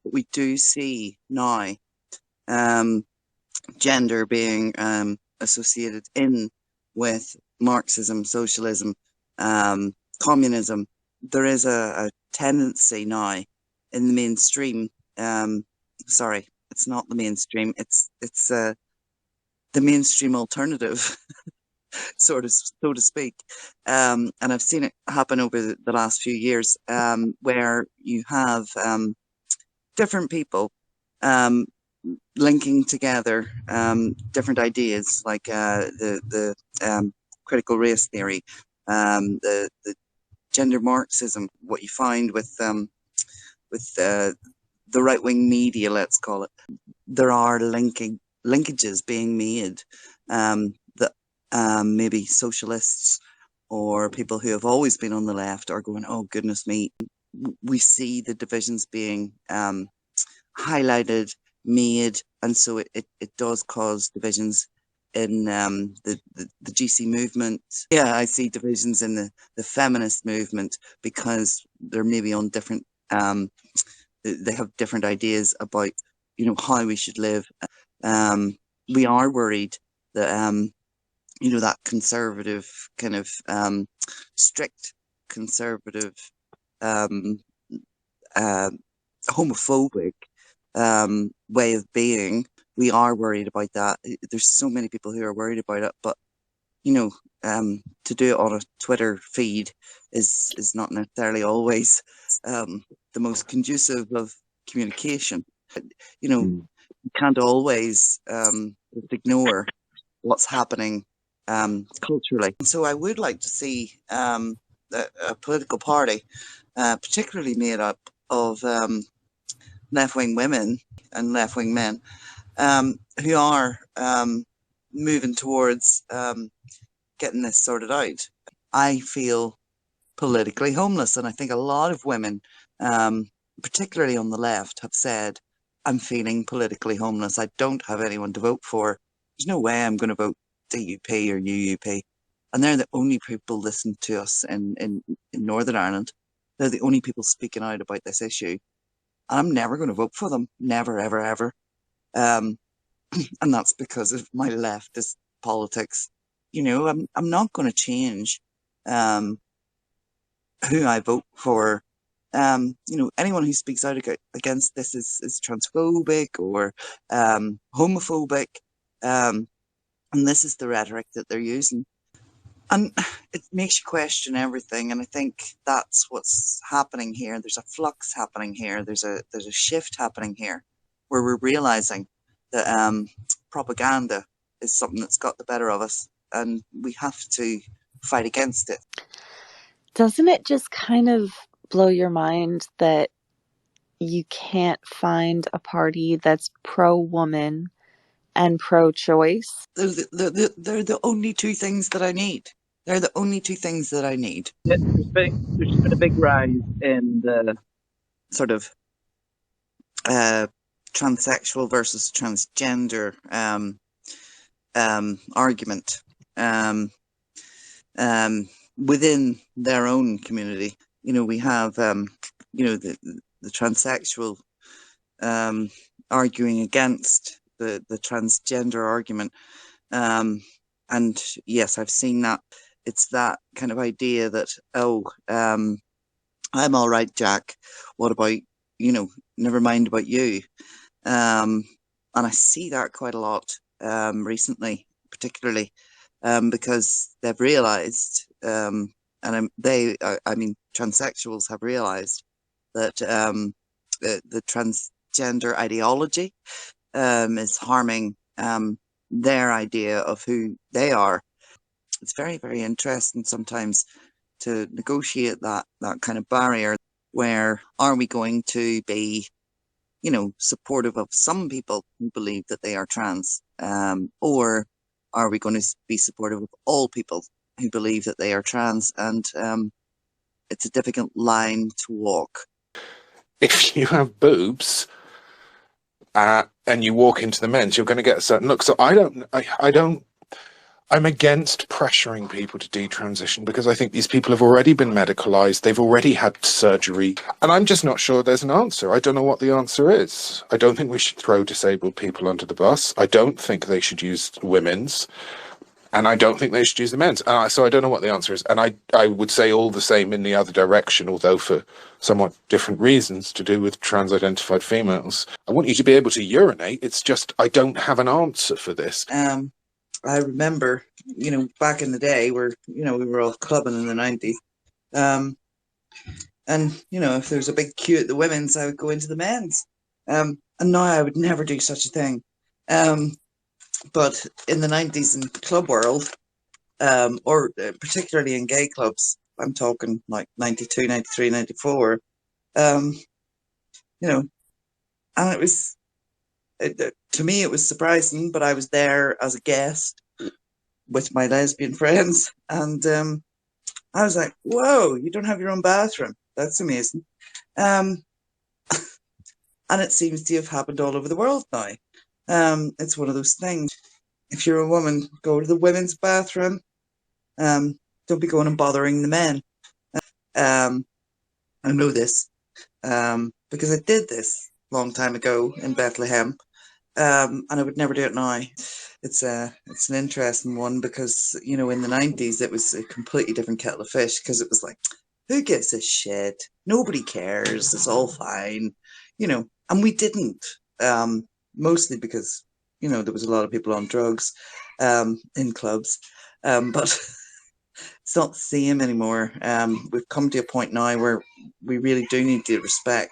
But we do see now gender being associated in with Marxism, socialism, communism. There is a tendency now in the mainstream. Sorry, it's not the mainstream. It's the mainstream alternative, sort of, so to speak. And I've seen it happen over the last few years, where you have different people um, linking together different ideas, like the critical race theory, the gender Marxism. What you find with the right wing media, let's call it, there are linkages being made that maybe socialists or people who have always been on the left are going, oh goodness me. We see the divisions being highlighted, made, and so it does cause divisions in the GC movement. Yeah, I see divisions in the feminist movement because they're maybe on different, they have different ideas about, how we should live. We are worried that, that conservative kind of strict conservative homophobic way of being. We are worried about that. There's so many people who are worried about it, but to do it on a Twitter feed is not necessarily always the most conducive of communication. You can't always ignore what's happening culturally. So I would like to see a political party, particularly made up of left-wing women and left-wing men, who are moving towards getting this sorted out. I feel politically homeless, and I think a lot of women, particularly on the left, have said, I'm feeling politically homeless. I don't have anyone to vote for. There's no way I'm going to vote DUP or UUP. And they're the only people listening to us in Northern Ireland. They're the only people speaking out about this issue. I'm never going to vote for them. Never, ever, ever. And that's because of my leftist politics. I'm not going to change who I vote for. Anyone who speaks out against this is transphobic or homophobic. And this is the rhetoric that they're using. And it makes you question everything. And I think that's what's happening here. There's a flux happening here. There's a shift happening here where we're realizing that propaganda is something that's got the better of us, and we have to fight against it. Doesn't it just kind of blow your mind that you can't find a party that's pro-woman and pro-choice? They're the only two things that I need. They're the only two things that I need. There's been a big rise in the sort of transsexual versus transgender argument within their own community. We have the transsexual arguing against the transgender argument, and yes, I've seen that. It's that kind of idea that, I'm all right, Jack. What about, never mind about you. And I see that quite a lot recently, particularly because they've realized, and I mean, transsexuals have realized that the transgender ideology is harming their idea of who they are. It's very, very interesting sometimes to negotiate that kind of barrier. Where are we going to be, supportive of some people who believe that they are trans, or are we going to be supportive of all people who believe that they are trans? And it's a difficult line to walk. If you have boobs and you walk into the men's, you're going to get a certain look. So I don't I'm against pressuring people to detransition because I think these people have already been medicalized. They've already had surgery. And I'm just not sure there's an answer. I don't know what the answer is. I don't think we should throw disabled people under the bus. I don't think they should use women's. And I don't think they should use the men's. So I don't know what the answer is. And I would say all the same in the other direction, although for somewhat different reasons to do with trans-identified females. I want you to be able to urinate. It's just I don't have an answer for this. I remember, back in the day where, we were all clubbing in the 90s. And, if there's a big queue at the women's, I would go into the men's. And now I would never do such a thing. But in the 90s in club world, or particularly in gay clubs, I'm talking like 92, 93, 94, and it was, to me, it was surprising, but I was there as a guest with my lesbian friends, and I was like, whoa, you don't have your own bathroom. That's amazing. And it seems to have happened all over the world now. It's one of those things. If you're a woman, go to the women's bathroom. Don't be going and bothering the men. I know this because I did this a long time ago in Bethlehem, and I would never do it now. It's an interesting one because in the 90s it was a completely different kettle of fish because it was like, who gives a shit? Nobody cares. It's all fine, and we didn't. Mostly because there was a lot of people on drugs in clubs, but. It's not the same anymore. We've come to a point now where we really do need to respect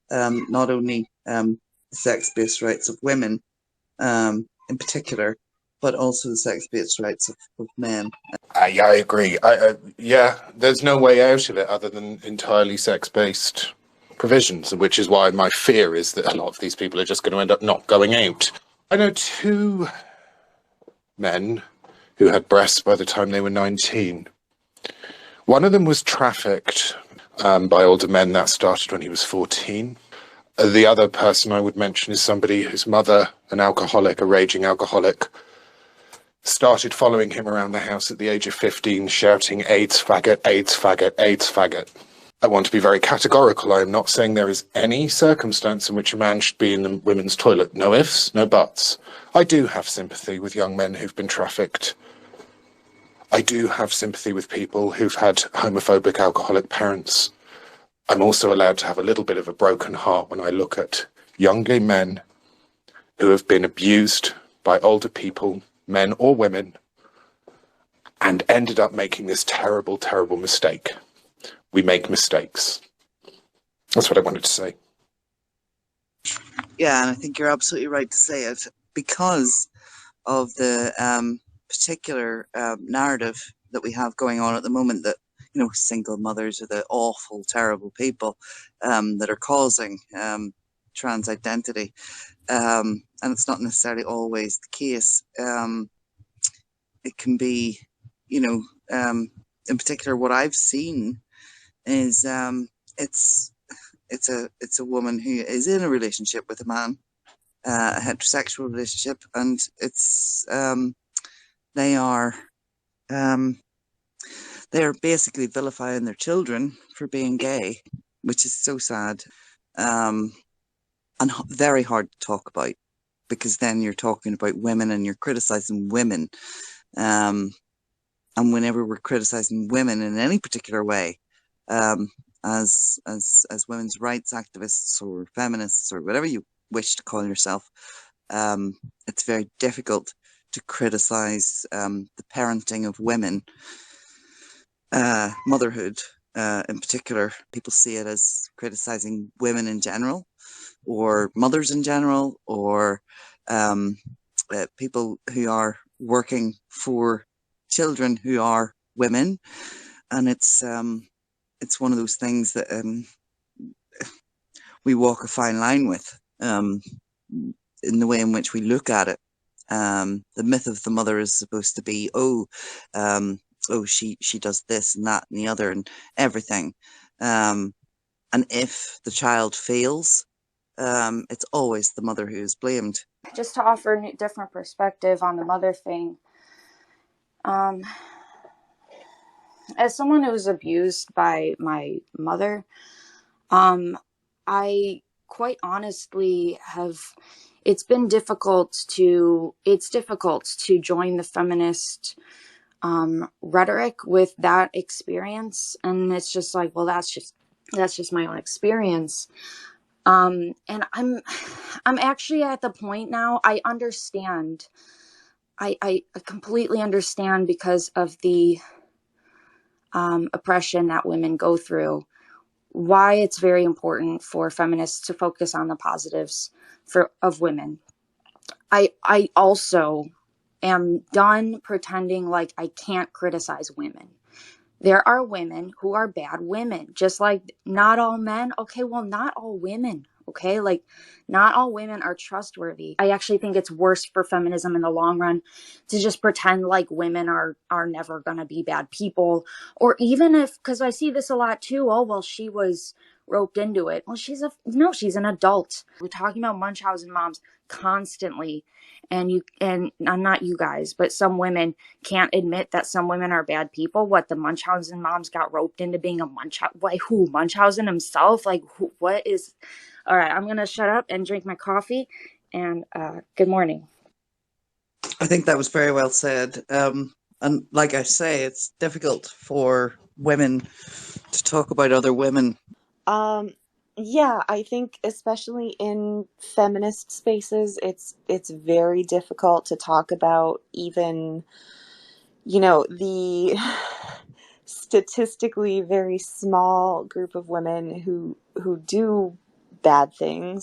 not only sex-based rights of women in particular, but also the sex-based rights of men. Yeah, I agree. Yeah, there's no way out of it other than entirely sex-based provisions, which is why my fear is that a lot of these people are just going to end up not going out. I know 2 men who had breasts by the time they were 19. One of them was trafficked by older men. That started when he was 14. The other person I would mention is somebody whose mother, an alcoholic, a raging alcoholic, started following him around the house at the age of 15, shouting, "AIDS faggot, AIDS faggot, AIDS faggot." I want to be very categorical. I am not saying there is any circumstance in which a man should be in the women's toilet. No ifs, no buts. I do have sympathy with young men who've been trafficked. I do have sympathy with people who've had homophobic, alcoholic parents. I'm also allowed to have a little bit of a broken heart when I look at young gay men who have been abused by older people, men or women, and ended up making this terrible, terrible mistake. We make mistakes. That's what I wanted to say. Yeah, and I think you're absolutely right to say it because of the particular narrative that we have going on at the moment that single mothers are the awful, terrible people that are causing trans identity, and it's not necessarily always the case. It can be, in particular, what I've seen is it's a woman who is in a relationship with a man, a heterosexual relationship, and it's they are basically vilifying their children for being gay, which is so sad, and very hard to talk about because then you're talking about women and you're criticizing women, and whenever we're criticizing women in any particular way, as women's rights activists or feminists or whatever you wish to call yourself, it's very difficult to criticize the parenting of women, motherhood in particular. People see it as criticizing women in general, or mothers in general, or people who are working for children who are women, and it's one of those things that we walk a fine line with in the way in which we look at it. The myth of the mother is supposed to be, she does this and that and the other and everything. And if the child fails, it's always the mother who is blamed. Just to offer a different perspective on the mother thing, Um, as someone who was abused by my mother, I quite honestly have. It's difficult to join the feminist rhetoric with that experience, and it's just like, well, that's just my own experience. And I'm actually at the point now. I understand. I completely understand because of the oppression that women go through, why it's very important for feminists to focus on the positives of women. I also am done pretending like I can't criticize women. There are women who are bad women, just like not all men. Okay, well, not all women. Okay, like not all women are trustworthy. I actually think it's worse for feminism in the long run to just pretend like women are never gonna be bad people, or even if, because I see this a lot too. Oh well, she was roped into it. Well, she's an adult. We're talking about Munchausen moms constantly, and not you guys, but some women can't admit that some women are bad people. What, the Munchausen moms got roped into being a Munchausen? Why, who? Munchausen himself? Like, who, what is? All right, I'm gonna shut up and drink my coffee. And good morning. I think that was very well said. And like I say, it's difficult for women to talk about other women. Yeah, I think especially in feminist spaces, it's very difficult to talk about even, the statistically very small group of women who do bad things.